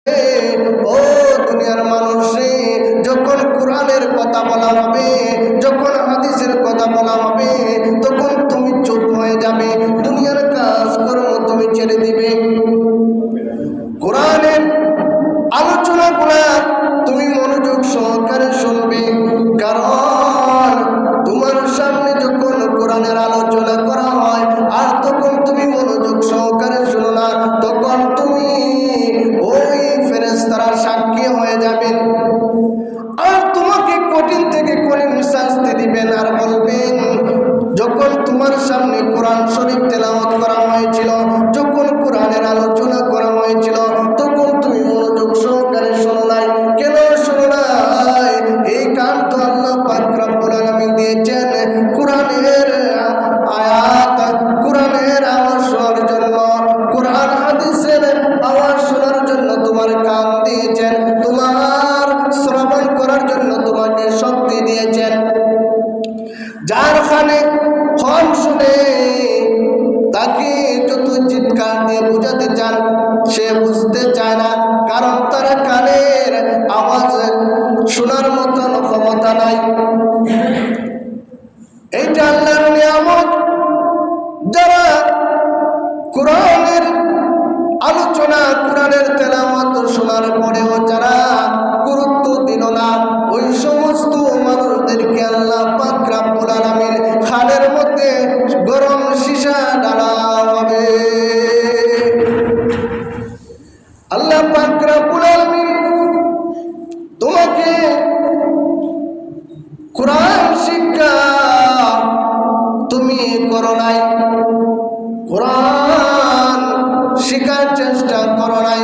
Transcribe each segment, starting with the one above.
ও দুনিয়ার মানুষ রে, যখন কোরআনের কথা বলা হবে, যখন হাদিসের কথা বলা হবে, তখন তুমি চুপ হয়ে যাবে, দুনিয়ার কাজকর্ম তুমি ছেড়ে দিবে। কোরআনের আলোচনাগুলা তুমি মনোযোগ সহকারে শুনবে, কারণ তোমার সামনে যখন কোরআনের আলোচনা করা হয় আর তখন তুমি মনোযোগ সহকারে শুনো না, তখন তুমি ওই ফেরেশতারা সাক্ষী হয়ে যাবেন আর তোমাকে কঠিন থেকে কঠিন শাস্তি দিবেন আর বলবেন, যখন তোমার সামনে কোরআন শরীফ তেলাওয়াত করা হয়েছিল, যখন কোরআনের আলোচনা করা হয়েছিল, তখন তুমি মনোযোগ সহকারে শোনো নাই। কেন শোনো নাই? এই কান তো আল্লাহ পাক রব্বুল আলামিন দিয়েছেন কোরআনের আয়াত, কোরআনের আওয়াজ শোনার জন্য, কোরআন হাদিসের আওয়াজ শোনার জন্য তোমার কান দিয়েছেন, তোমার শ্রবণ করার জন্য তোমাকে শক্তি দিয়েছেন। যার কানে কম শুনে তাকে যত চিৎকার দিয়ে বোঝাতে চান সে বুঝতে চায় না, কারণ তার কানের আওয়াজ শোনার মতন ক্ষমতা নাই। এইটা আল্লাহর নিয়ামত। যারা কোরআনের আলোচনা, কোরআনের তেলাওয়াত শোনার পরেও যারা গুরুত্ব দিল না, ওই সমস্ত মানুষদেরকে আল্লাহ পাক রব্বুল আলামিন খালের মধ্যে গরম সীসা ঢালা হবে। আল্লাহ পাক রব্বুল আলামিন তোমাকে কোরআন শিক্ষা তুমি করো নাই, কোরআন শেখার চেষ্টা করো নাই।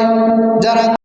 যারা